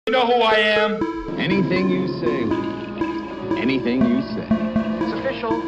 You know who I am? Anything you say. Anything you say. It's official.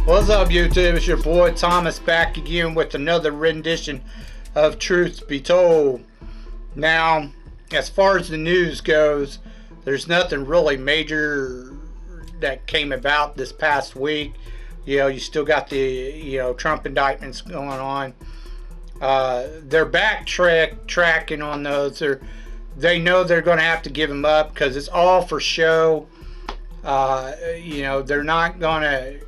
What's up, YouTube? It's your boy Thomas back again with another rendition of Truth Be Told. Now, as far as the news goes, there's nothing really major that came about this past week. You still got the Trump indictments going on. They're tracking on those. They know they're going to have to give them up because it's all for show. They're not going to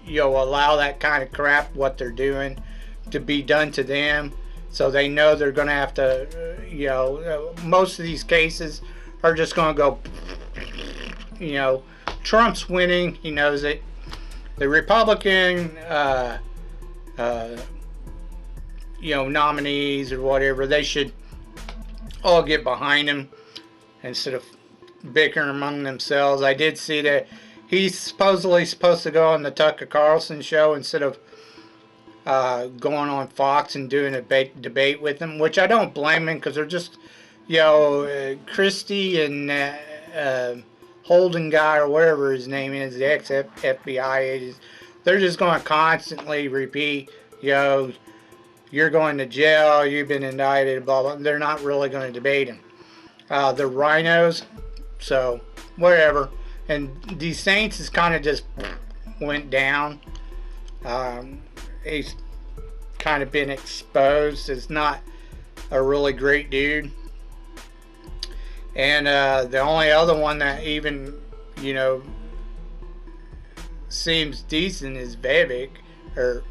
allow that kind of crap, what they're doing, to be done to them. So they know they're going to have to, most of these cases are just going to go, Trump's winning. He knows it. The Republican, nominees or whatever, they should all get behind him instead of bickering among themselves. I did see that he's supposedly supposed to go on the Tucker Carlson show instead of going on Fox and doing a debate with him, which I don't blame him, because they're just, Christie and Holden guy or whatever his name is, the ex-FBI agent, they're just going to constantly repeat, you're going to jail, you've been indicted, blah, blah. They're not really going to debate him. The rhinos, so whatever. And these Saints has kind of just went down. He's kind of been exposed as not a really great dude. And the only other one that even, seems decent is Vivek, or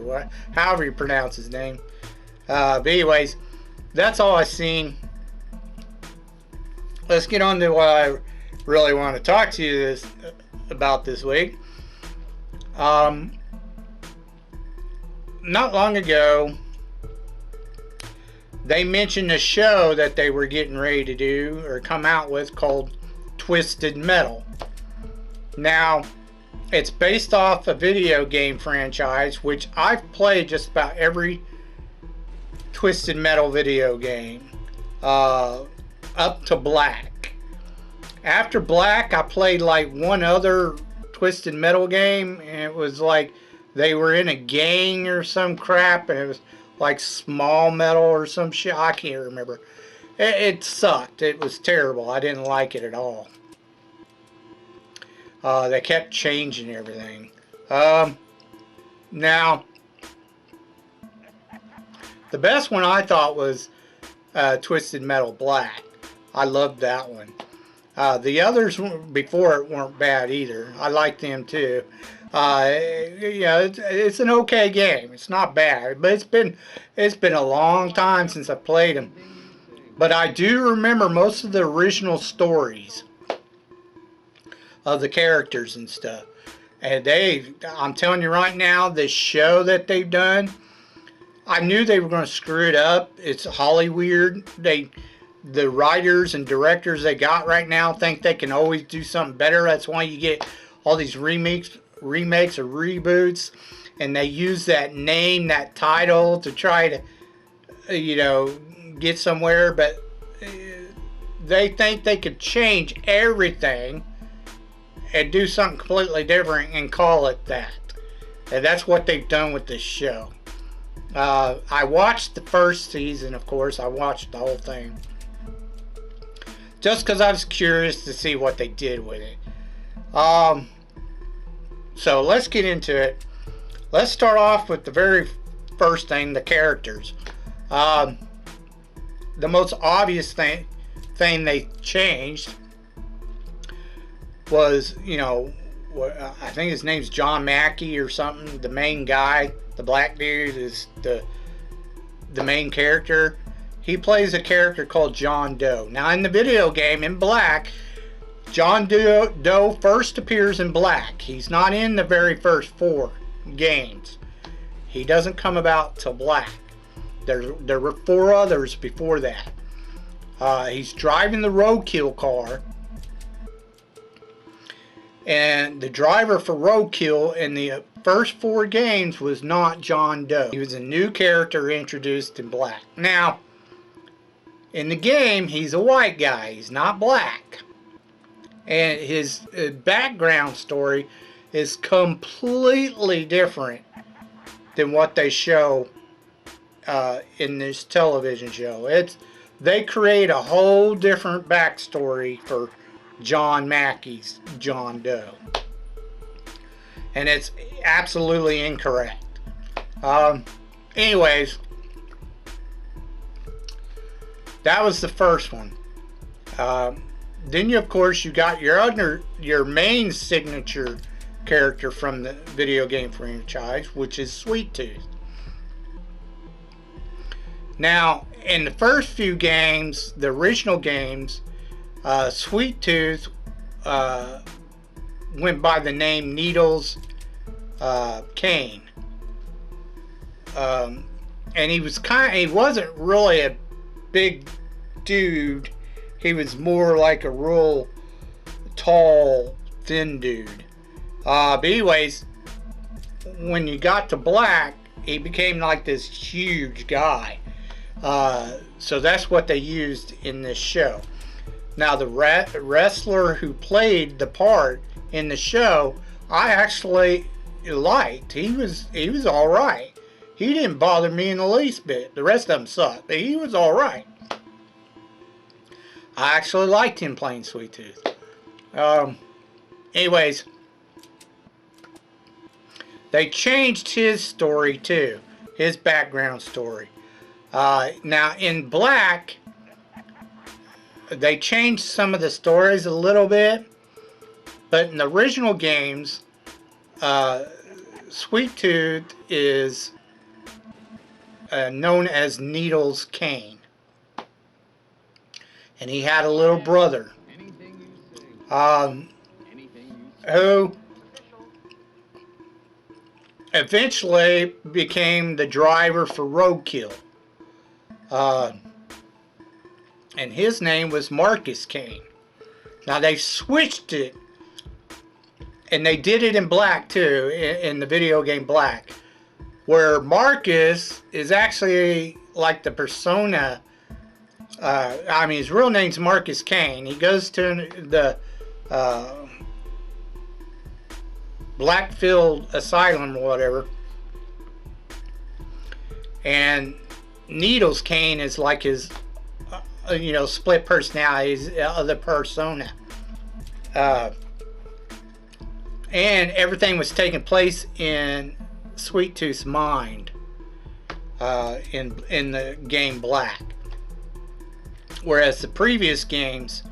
what, however you pronounce his name. But anyways, that's all I've seen. Let's get on to what I really want to talk to you about this week. Not long ago, they mentioned a show that they were getting ready to do or come out with called Twisted Metal. Now, it's based off a video game franchise, which I've played just about every Twisted Metal video game up to Black. After Black, I played like one other Twisted Metal game, and it was like they were in a gang or some crap, and it was like Small Metal or some shit. I can't remember. It sucked. It was terrible. I didn't like it at all. They kept changing everything. Now, the best one I thought was Twisted Metal Black. I loved that one. The others before it weren't bad either. I liked them too. It's an okay game. It's not bad, but it's been a long time since I played them. But I do remember most of the original stories of the characters and stuff. And I'm telling you right now, this show that they've done, I knew they were going to screw it up. It's Hollywood. The writers and directors they got right now think they can always do something better. That's why you get all these remakes or reboots, and they use that name, that title, to try to, get somewhere. But they think they could change everything and do something completely different and call it that. And that's what they've done with this show. I watched the first season, of course. I watched the whole thing, just because I was curious to see what they did with it. So let's get into it. Let's start off with the very first thing, the characters. The most obvious thing they changed was, I think his name's John Mackey or something. The main guy, the black dude, is the main character. He plays a character called John Doe. Now in the video game, in black, John Doe first appears in black. He's not in the very first 4 games. He doesn't come about till black. There were 4 others before that. He's driving the roadkill car. And the driver for roadkill in the first 4 games was not John Doe. He was a new character introduced in black. Now, in the game, he's a white guy. He's not black. And his background story is completely different than what they show in this television show. They create a whole different backstory for John Mackey's John Doe. And it's absolutely incorrect. Anyways, that was the first one. Then you, of course, you got your main signature character from the video game franchise, which is Sweet Tooth. Now, in the first few games, the original games, Sweet Tooth went by the name Needles Kane, and he wasn't really a big dude. He was more like a real tall, thin dude. But anyways, when you got to black, he became like this huge guy. So that's what they used in this show. Now the wrestler who played the part in the show, I actually liked. He was all right. He didn't bother me in the least bit. The rest of them sucked, but he was all right. I actually liked him playing Sweet Tooth. Anyways, they changed his story too, his background story. Now in black, they changed some of the stories a little bit, but in the original games, Sweet Tooth is known as Needles Kane. And he had a little brother who eventually became the driver for roadkill. And his name was Marcus Kane. Now they switched it, and they did it in black too, in the video game black, where Marcus is actually like the persona. I mean, his real name's Marcus Kane. He goes to the Blackfield Asylum or whatever, and Needles Kane is like his split personalities, other persona. And everything was taking place in Sweet Tooth's mind in the game black. Whereas the previous games,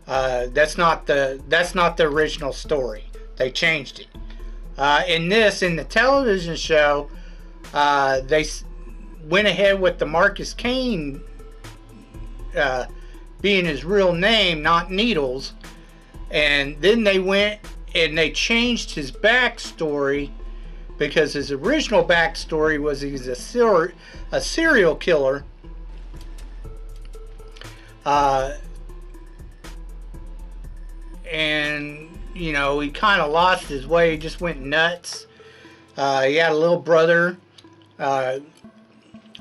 that's not the original story. They changed it. In the television show, they went ahead with the Marcus Kane being his real name, not Needles, and then they went and they changed his backstory, because his original backstory was he's a serial killer. And he kind of lost his way. He just went nuts. He had a little brother,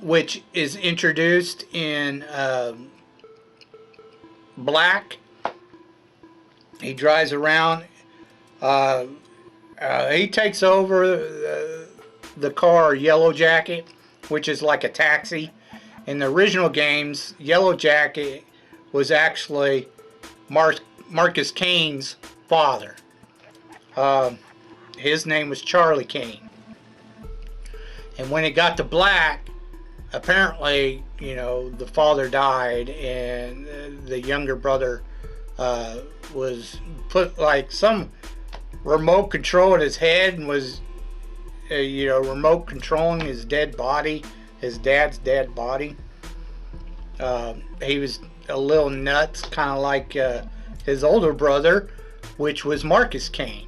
which is introduced in black. He drives around. He takes over the car Yellow Jacket, which is like a taxi. In the original games, Yellow Jacket was actually Marcus Kane's father. His name was Charlie Kane. And when it got to black, apparently, the father died, and the younger brother was put like some remote controlled his head and was, remote controlling his dead body, his dad's dead body. He was a little nuts, kind of like his older brother, which was Marcus Kane.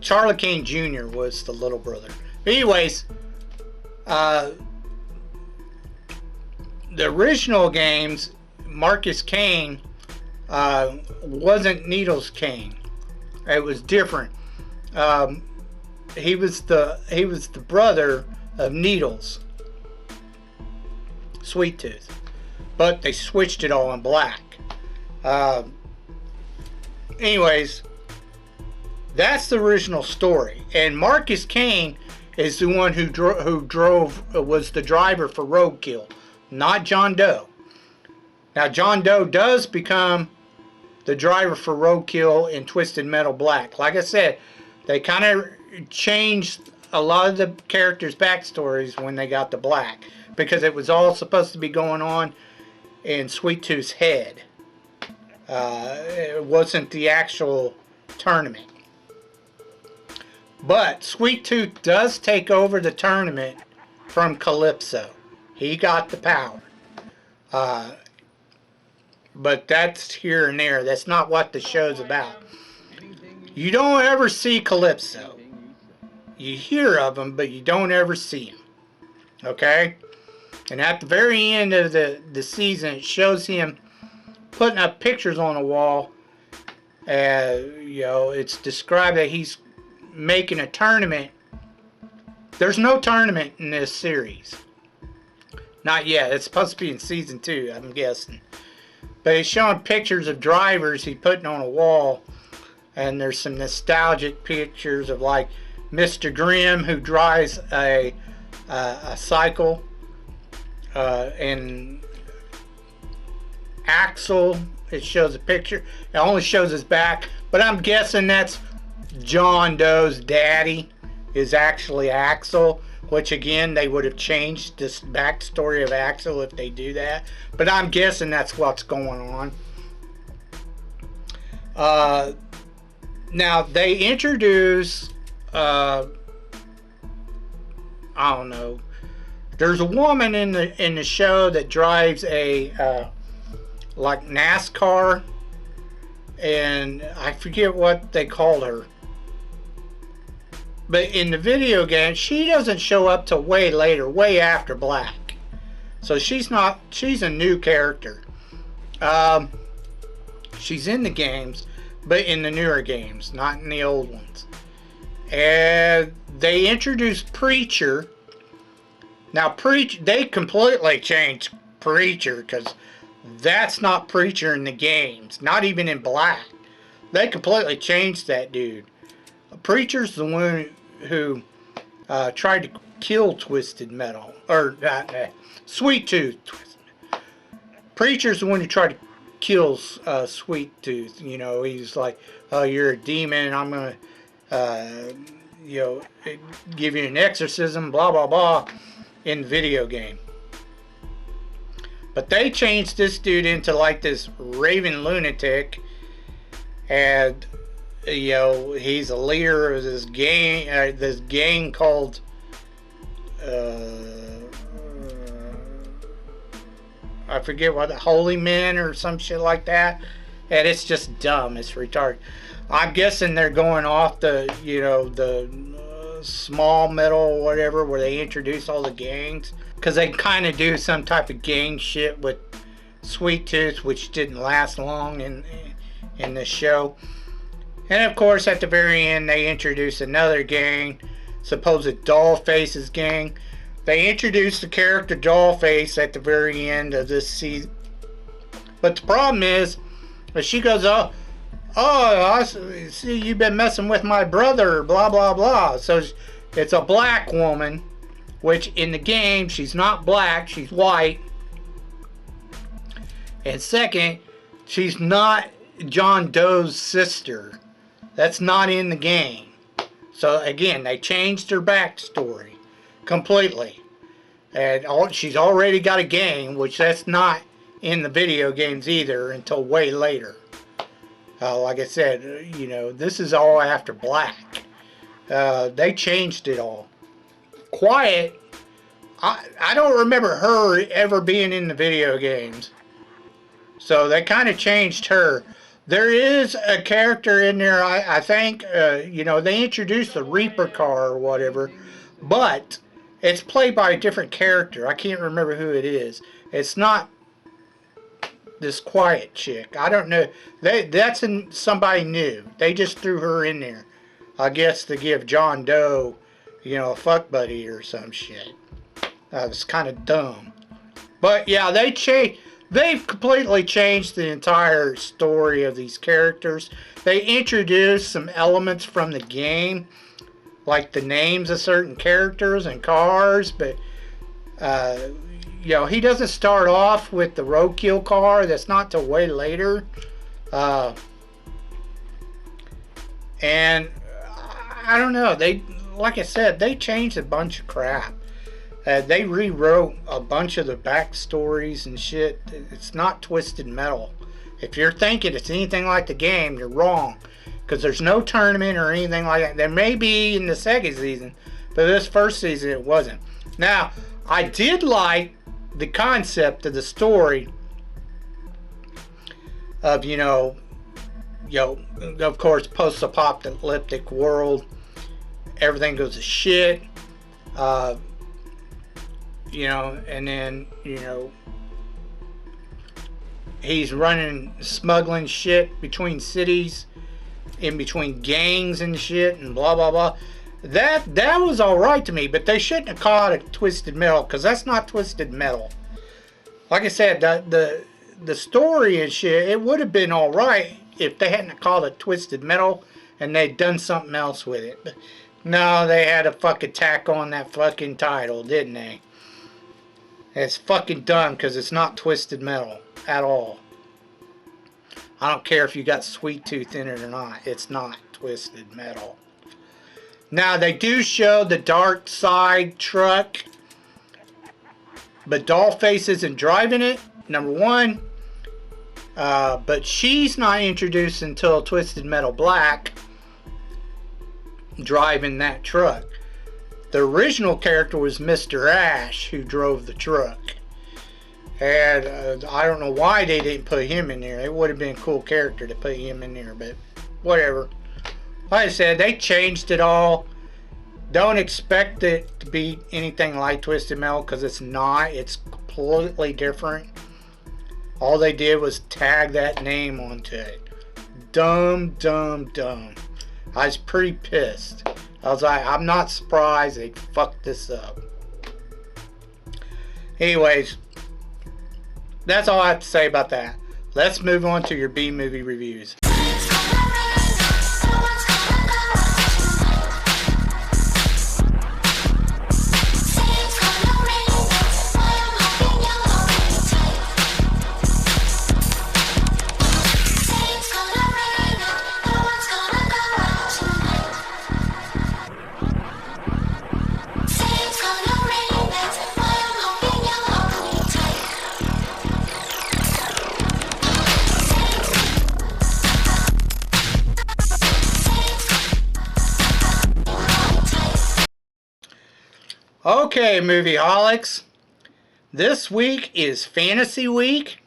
Charlie Kane Jr. was the little brother. But anyways, the original games, Marcus Kane wasn't Needles Kane. It was different. He was the brother of Needles, Sweet Tooth, but they switched it all in black. Anyways, that's the original story, and Marcus Kane is the one who was the driver for Roadkill, not John Doe. Now John Doe does become the driver for Roadkill in Twisted Metal Black. Like I said, they kind of changed a lot of the characters' backstories when they got to Black, because it was all supposed to be going on in Sweet Tooth's head. It wasn't the actual tournament. But Sweet Tooth does take over the tournament from Calypso. He got the power. But that's here and there. That's not what the show's about. You don't ever see Calypso. You hear of him, but you don't ever see him. Okay? And at the very end of the season, it shows him putting up pictures on the wall. It's described that he's making a tournament. There's no tournament in this series. Not yet. It's supposed to be in season 2, I'm guessing. But he's showing pictures of drivers he's putting on a wall. And there's some nostalgic pictures of like Mr. Grimm, who drives a cycle. And Axel, it shows a picture. It only shows his back. But I'm guessing that's John Doe's daddy is actually Axel, which again, they would have changed this backstory of Axel if they do that. But I'm guessing that's what's going on. Now, they introduce, I don't know, there's a woman in the show that drives a, like NASCAR, and I forget what they called her. But in the video game, she doesn't show up till way later, way after Black. So she's a new character. She's in the games, but in the newer games, not in the old ones. And they introduced Preacher. Now, they completely changed Preacher, because that's not Preacher in the games, not even in Black. They completely changed that dude. Preacher's the one who tried to kill Twisted Metal, or Sweet Tooth. Preacher's the one who tried to kill Sweet Tooth. You know, he's like, "Oh, you're a demon, and I'm gonna, give you an exorcism." Blah blah blah, in the video game. But they changed this dude into like this raving lunatic, and he's a leader of this gang called I forget what, Holy Men or some shit like that. And it's just dumb. It's retarded. I'm guessing they're going off the small metal or whatever, where they introduce all the gangs, because they kind of do some type of gang shit with Sweet Tooth, which didn't last long in this show. And of course, at the very end, they introduce another gang, supposed Dollface's gang. They introduced the character Dollface at the very end of this season. But the problem is, she goes, oh, I see you've been messing with my brother, blah, blah, blah. So it's a black woman, which in the game, she's not black, she's white. And second, she's not John Doe's sister. That's not in the game. So again, they changed her backstory completely. And she's already got a gang, which that's not in the video games either until way later. Like I said, you know, this is all after Black. They changed it all. Quiet, I don't remember her ever being in the video games. So they kind of changed her. There is a character in there, I think, you know, they introduced the Reaper car or whatever, but it's played by a different character. I can't remember who it is. It's not this quiet chick. I don't know. That's somebody new. They just threw her in there. I guess to give John Doe, you know, a fuck buddy or some shit. It's kind of dumb. But yeah, they've completely changed the entire story of these characters. They introduced some elements from the game, like the names of certain characters and cars, but you know, he doesn't start off with the roadkill car. That's not till way later. And I don't know. Like I said, they changed a bunch of crap. They rewrote a bunch of the backstories and shit. It's not Twisted Metal. If you're thinking it's anything like the game, you're wrong. Because there's no tournament or anything like that. There may be in the second season, but this first season it wasn't. Now, I did like the concept of the story of, you know, of course, post-apocalyptic world. Everything goes to shit. You know, and then, you know, he's smuggling shit between cities, in between gangs and shit, and blah, blah, blah. That was alright to me, but they shouldn't have called it Twisted Metal, because that's not Twisted Metal. Like I said, the story and shit, it would have been alright if they hadn't called it Twisted Metal, and they'd done something else with it. But no, they had to fucking tack on that fucking title, didn't they? It's fucking dumb because it's not Twisted Metal at all. I don't care if you got Sweet Tooth in it or not. It's not Twisted Metal. Now, they do show the Dark Side truck, but Dollface isn't driving it, number one. But she's not introduced until Twisted Metal Black, driving that truck. The original character was Mr. Ash, who drove the truck. And I don't know why they didn't put him in there. It would have been a cool character to put him in there, but whatever. Like I said, they changed it all. Don't expect it to be anything like Twisted Metal, because it's not. It's completely different. All they did was tag that name onto it. Dumb, dumb, dumb. I was pretty pissed. I was like, I'm not surprised they fucked this up. Anyways, that's all I have to say about that. Let's move on to your B-movie reviews. Okay, Movieholics. This week is Fantasy Week.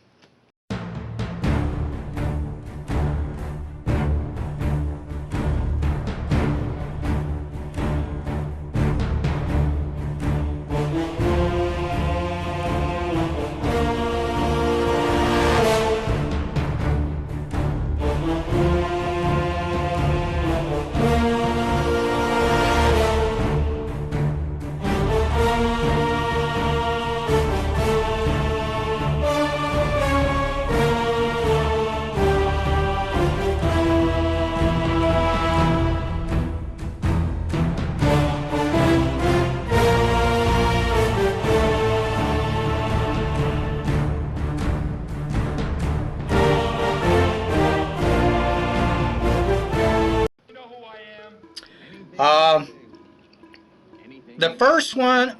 The first one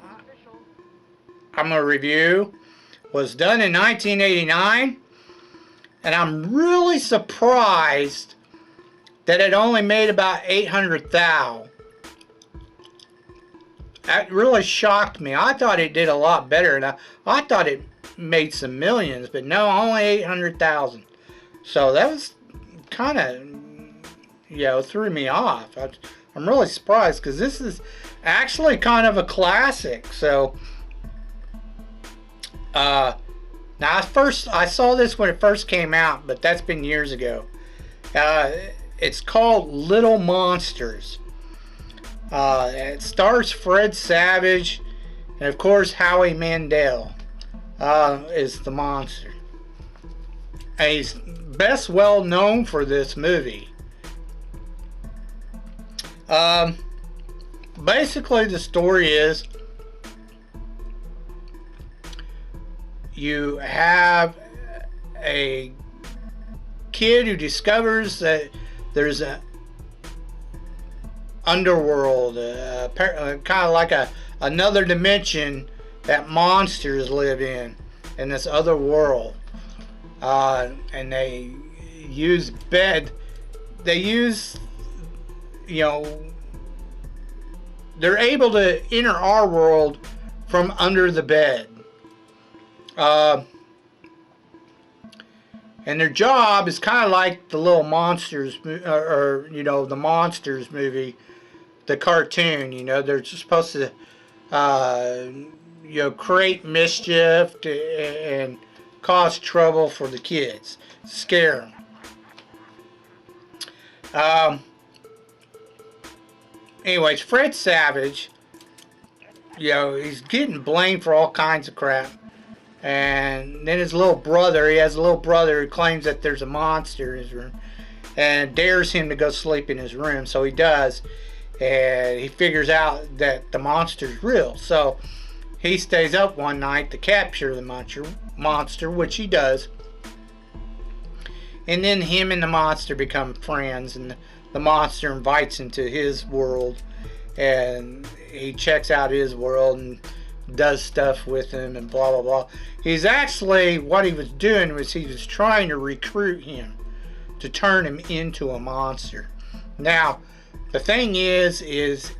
I'm going to review was done in 1989, And I'm really surprised that it only made about 800,000. That really shocked me. I thought it did a lot better, and I thought it made some millions, but no, only 800,000. So that was kind of, threw me off. I'm really surprised because this is actually kind of a classic. So, now I saw this when it first came out, but that's been years ago. It's called Little Monsters. It stars Fred Savage, and of course Howie Mandel is the monster. And he's best well known for this movie. Basically, the story is you have a kid who discovers that there's a underworld, kind of like another dimension that monsters live in this other world, and they use they're able to enter our world from under the bed, and their job is kind of like the Little Monsters, or the Monsters movie, the cartoon. They're just supposed to create mischief and cause trouble for the kids, scare them. Anyways, Fred Savage, he's getting blamed for all kinds of crap. And then his little brother, he has a little brother who claims that there's a monster in his room and dares him to go sleep in his room. So he does. And he figures out that the monster's real. So he stays up one night to capture the monster, which he does. And then him and the monster become friends, and the monster invites him to his world, and he checks out his world and does stuff with him and blah blah blah. He's actually, what he was doing was he was trying to recruit him to turn him into a monster. Now, the thing is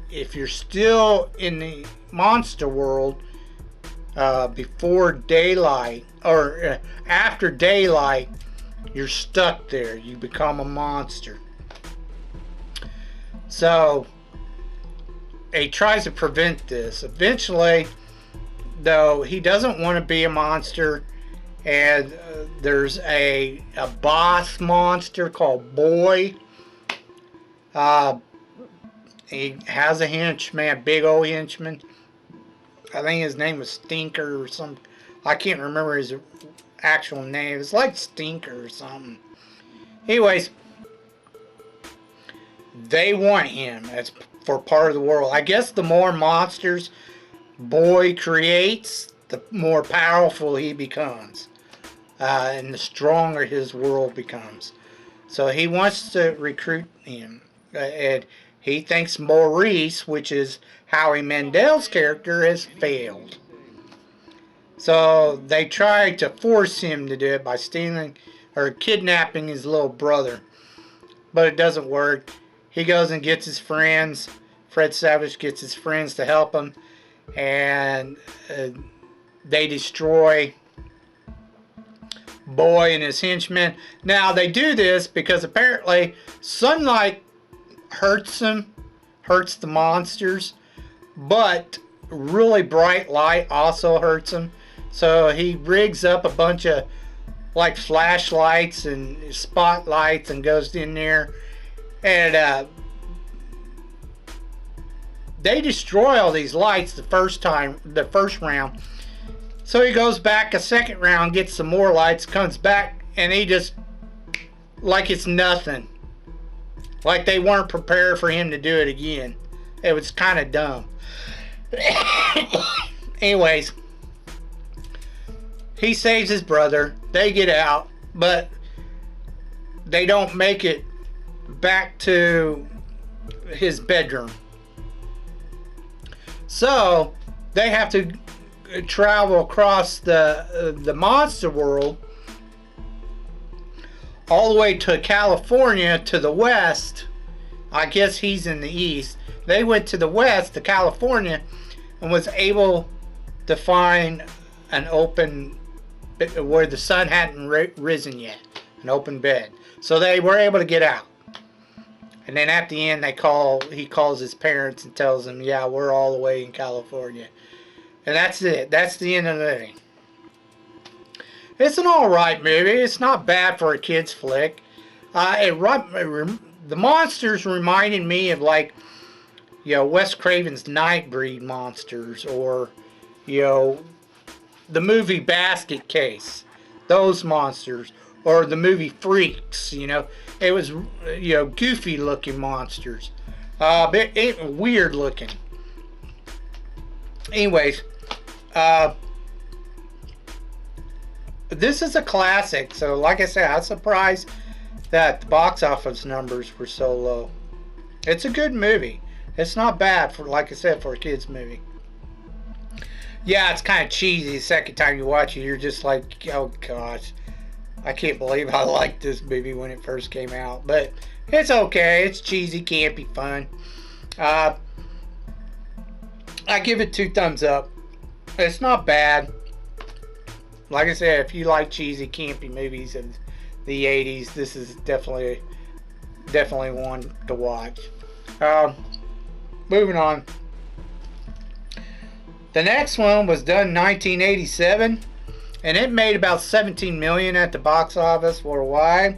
if you're still in the monster world before daylight or after daylight, you're stuck there. You become a monster. So he tries to prevent this. Eventually, though, he doesn't want to be a monster, and there's a boss monster called Boy. He has a henchman, a big old henchman. I think his name was Stinker or some. I can't remember his actual name. It's like Stinker or something. Anyways, they want him as for part of the world. I guess the more monsters Boy creates, the more powerful he becomes, and the stronger his world becomes. So he wants to recruit him, and he thinks Maurice, which is Howie Mandel's character, has failed. So they try to force him to do it by stealing or kidnapping his little brother, but it doesn't work. He goes and gets his friends. Fred Savage gets his friends to help him, and they destroy Boy and his henchmen. Now they do this because apparently sunlight hurts them, hurts the monsters, but really bright light also hurts them. So he rigs up a bunch of like flashlights and spotlights and goes in there, and they destroy all these lights the first round. So he goes back a second round, gets some more lights, comes back, and he just, like it's nothing. Like they weren't prepared for him to do it again. It was kind of dumb. Anyways, he saves his brother. They get out, but they don't make it back to his bedroom. So they have to travel across the monster world all the way to California to the west. I guess he's in the east. They went to the west, to California, and was able to find an open, where the sun hadn't risen yet, an open bed. So they were able to get out. And then at the end, he calls his parents and tells them, yeah, we're all the way in California. And that's it. That's the end of the movie. It's an alright movie. It's not bad for a kid's flick. The monsters reminded me of, like, you know, Wes Craven's Nightbreed monsters, or, you know, the movie Basket Case. Those monsters. Or the movie Freaks, you know. It was, you know, goofy looking monsters. Weird looking. Anyways, this is a classic. So, like I said, I was surprised that the box office numbers were so low. It's a good movie. It's not bad for, like I said, for a kid's movie. Yeah, it's kind of cheesy. The second time you watch it, you're just like, oh gosh. I can't believe I liked this movie when it first came out. But it's okay. It's cheesy, campy, fun. I give it 2 thumbs up. It's not bad. Like I said, if you like cheesy, campy movies of the 80s, this is definitely one to watch. Moving on. The next one was done in 1987. And it made about $17 million at the box office worldwide.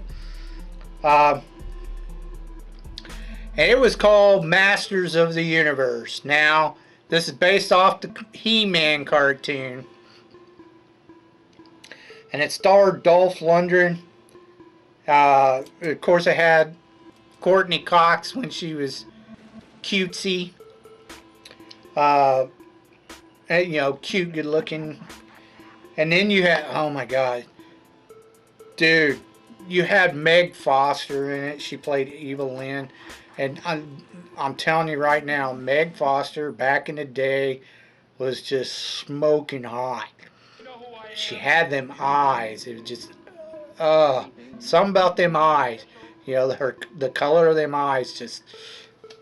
And it was called Masters of the Universe. Now, this is based off the He-Man cartoon. And it starred Dolph Lundgren. Of course, it had Courtney Cox when she was cutesy. And, you know, cute, good looking. And then you had, oh my god, dude, you had Meg Foster in it. She played Eva Lynn. And I'm telling you right now, Meg Foster back in the day was just smoking hot. She had them eyes. It was just, something about them eyes. You know, the color of them eyes just,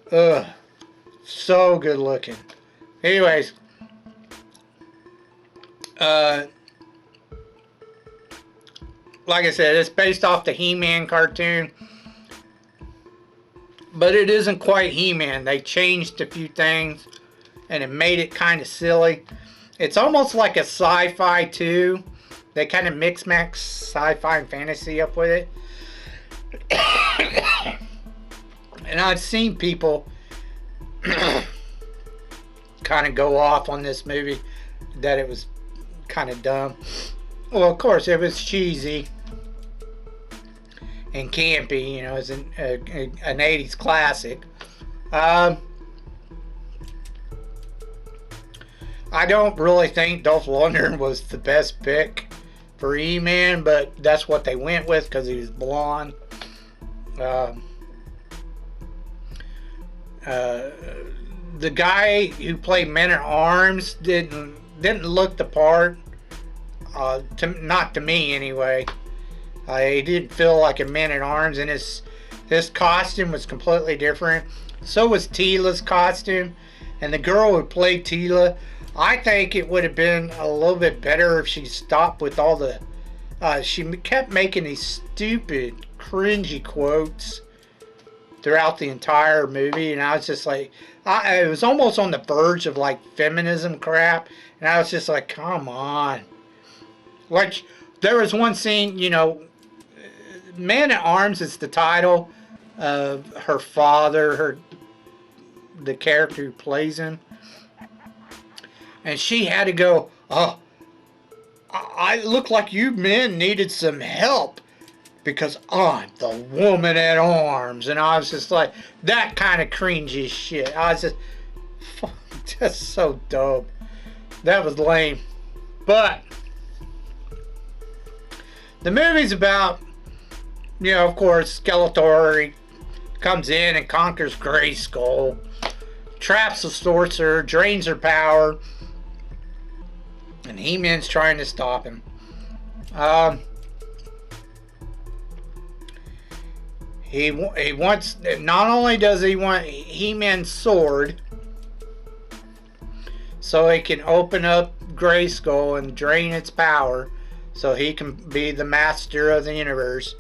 so good looking. Anyways, like I said, it's based off the He-Man cartoon. But it isn't quite He-Man. They changed a few things. And it made it kind of silly. It's almost like a Sci-Fi too. They kind of mix-max sci-fi and fantasy up with it. And I've seen people kind of go off on this movie. That it was kind of dumb. Well, of course, it was cheesy and campy, you know, it's an 80s classic. I don't really think Dolph Lundgren was the best pick for E-Man, but that's what they went with because he was blonde. The guy who played Man-at-Arms didn't look the part. Not to me anyway. He didn't feel like a Man-at-Arms, and his costume was completely different. So was Tila's costume, and the girl who played Tila, I think it would have been a little bit better if she stopped with all the. She kept making these stupid, cringy quotes throughout the entire movie, and I was just like, it was almost on the verge of like feminism crap, and I was just like, come on. Like, there was one scene, you know, Man-at-Arms is the title of her father, the character who plays him. And she had to go, oh, I look like you men needed some help because I'm the woman at arms. And I was just like, that kind of cringy shit. I was just so dope. That was lame. But the movie's about, you know, of course, Skeletor comes in and conquers Grayskull, traps the sorcerer, drains her power, and He-Man's trying to stop him. he wants, not only does he want He-Man's sword so he can open up Grayskull and drain its power so he can be the master of the universe,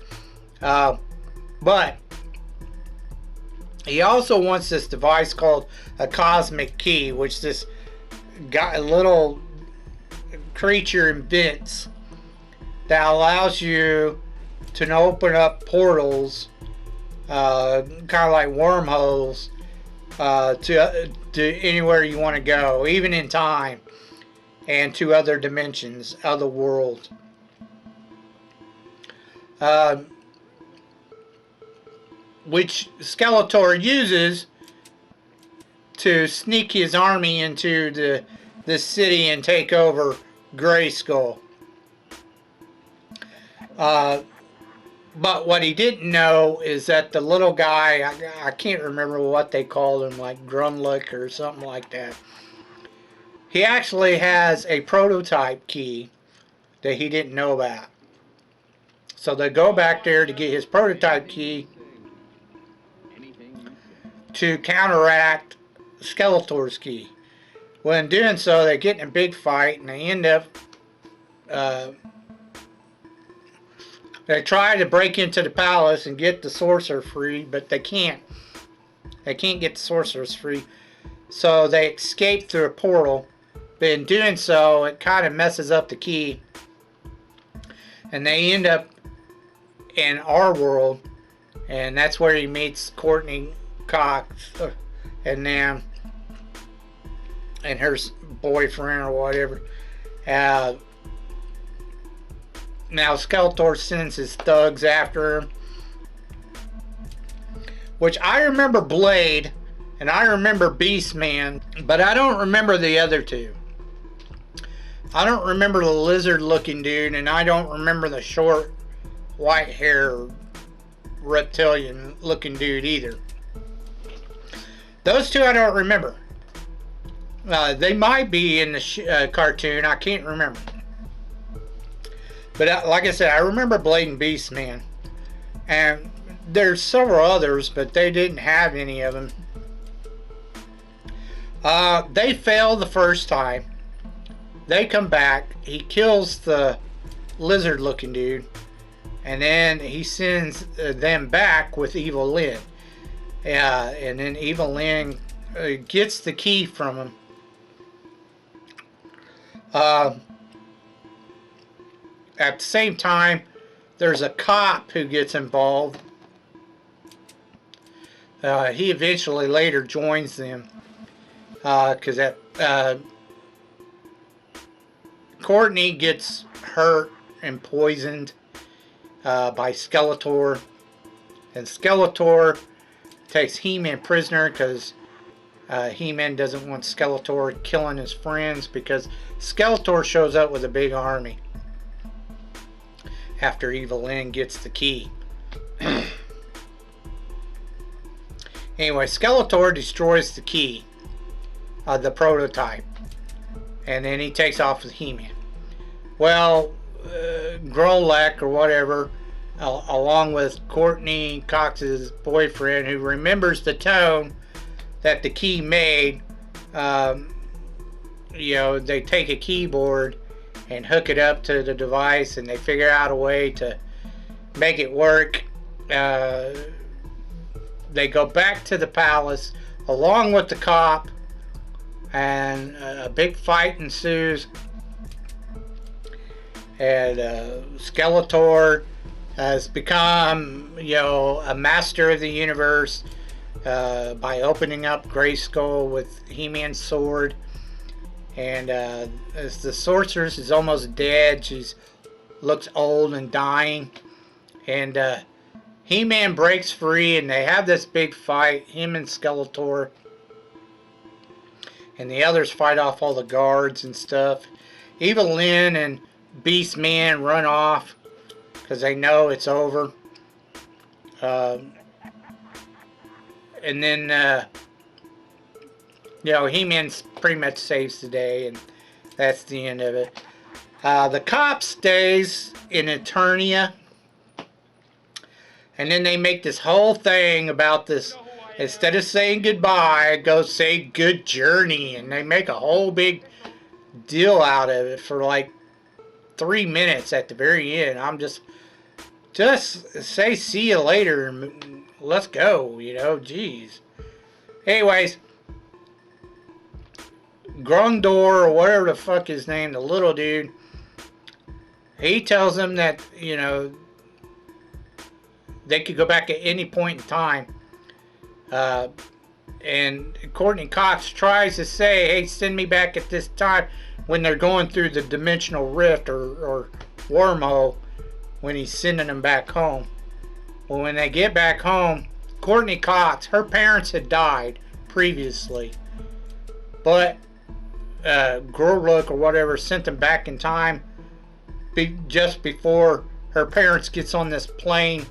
but he also wants this device called a cosmic key, which this guy, little creature invents that allows you to open up portals, kind of like wormholes, to anywhere you want to go, even in time, and to other dimensions, other worlds. Which Skeletor uses to sneak his army into the city and take over Grayskull. But what he didn't know is that the little guy, I can't remember what they called him, like Grunlick or something like that. He actually has a prototype key that he didn't know about. So they go back there to get his prototype key to counteract Skeletor's key. Well, in doing so, they get in a big fight and they end up, they try to break into the palace and get the sorcerer free, but they can't. They can't get the sorcerers free. So they escape through a portal. But in doing so, it kind of messes up the key. And they end up in our world. And that's where he meets Courtney Cox and them and her boyfriend or whatever. Now Skeletor sends his thugs after him, which I remember Blade and I remember Beastman, but I don't remember the other two. I don't remember the lizard looking dude, and I don't remember the short white hair reptilian looking dude either. Those two I don't remember. They might be in the cartoon, I can't remember. But like I said, I remember Blade and Beastman. And there's several others, but they didn't have any of them. They fail the first time. They come back. He kills the lizard looking dude. And then he sends them back with Evil Lyn. And then Evil Lyn gets the key from him. At the same time, there's a cop who gets involved. He eventually later joins them. Because Courtney gets hurt and poisoned by Skeletor. And Skeletor takes He-Man prisoner because He-Man doesn't want Skeletor killing his friends, because Skeletor shows up with a big army after Evil Lyn gets the key. Anyway, Skeletor destroys the key, the prototype, and then he takes off with He-Man. Well, Grolak or whatever, along with Courtney Cox's boyfriend, who remembers the tone that the key made, you know, they take a keyboard and hook it up to the device, and they figure out a way to make it work. They go back to the palace along with the cop, and a big fight ensues. And Skeletor has become, you know, a master of the universe by opening up Grayskull with He-Man's sword. And as the sorceress is almost dead, she looks old and dying. And He-Man breaks free, and they have this big fight, him and Skeletor. And the others fight off all the guards and stuff. Evil Lyn and Beastman run off because they know it's over. And then, you know, He-Man pretty much saves the day, and that's the end of it. The cop stays in Eternia, And then they make this whole thing about this. Instead of saying goodbye, go say good journey. And they make a whole big deal out of it for like 3 minutes at the very end. I'm just say see you later and let's go, you know, jeez. Anyways, Grundor, or whatever the fuck his name, the little dude, he tells them that, you know, they could go back at any point in time. And Courtney Cox tries to say, hey, send me back at this time, when they're going through the dimensional rift or wormhole, when he's sending them back home. Well, when they get back home, Courtney Cox, her parents had died previously, but Gorlook or whatever sent them back in time just before her parents gets on this plane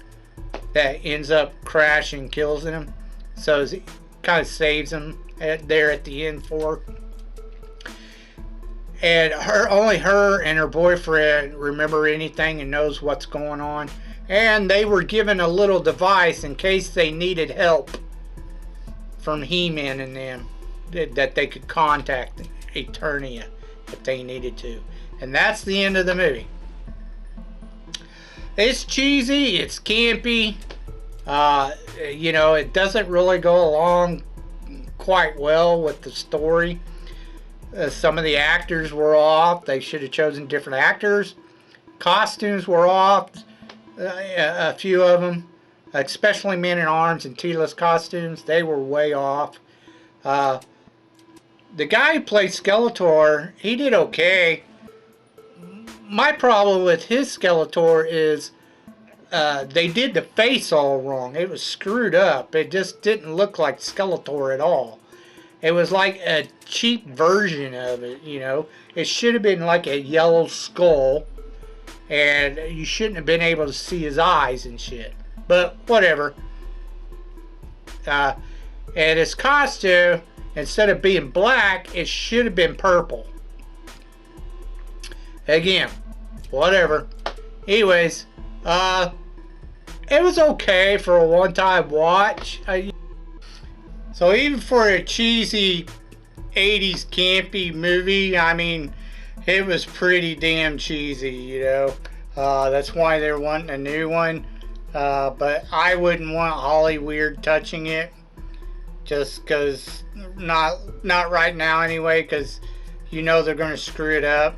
that ends up crashing, kills them. So it kind of saves them there at the end for her. And only her and her boyfriend remember anything and knows what's going on. And they were given a little device in case they needed help from He-Man and them, that they could contact Eternia if they needed to. And that's the end of the movie. It's cheesy, it's campy. You know, it doesn't really go along quite well with the story. Some of the actors were off. They should have chosen different actors. Costumes were off. A few of them, especially Man-at-Arms and Teela's costumes, they were way off. The guy who played Skeletor, he did okay. My problem with his Skeletor is they did the face all wrong. It was screwed up. It just didn't look like Skeletor at all. It was like a cheap version of it, you know. It should have been like a yellow skull, and you shouldn't have been able to see his eyes and shit. But whatever. And his costume, instead of being black, it should have been purple. Again, whatever. Anyways, it was okay for a one-time watch. So even for a cheesy 80s campy movie, I mean, it was pretty damn cheesy, you know. That's why they're wanting a new one. But I wouldn't want Hollyweird touching it. Just because, not right now anyway, because you know they're going to screw it up.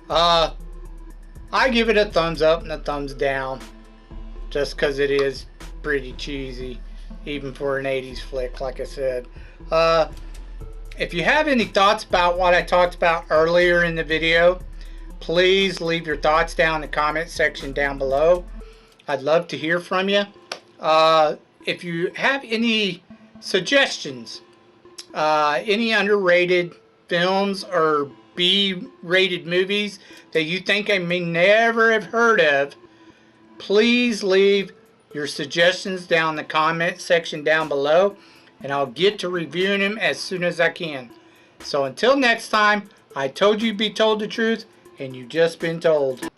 I give it a thumbs up and a thumbs down. Just because it is pretty cheesy. Even for an 80s flick, like I said. If you have any thoughts about what I talked about earlier in the video, please leave your thoughts down in the comment section down below. I'd love to hear from you. If you have any suggestions, any underrated films or B-rated movies that you think I may never have heard of, please leave your suggestions down in the comment section down below, and I'll get to reviewing them as soon as I can. So until next time, I told you be told the truth, and you've just been told.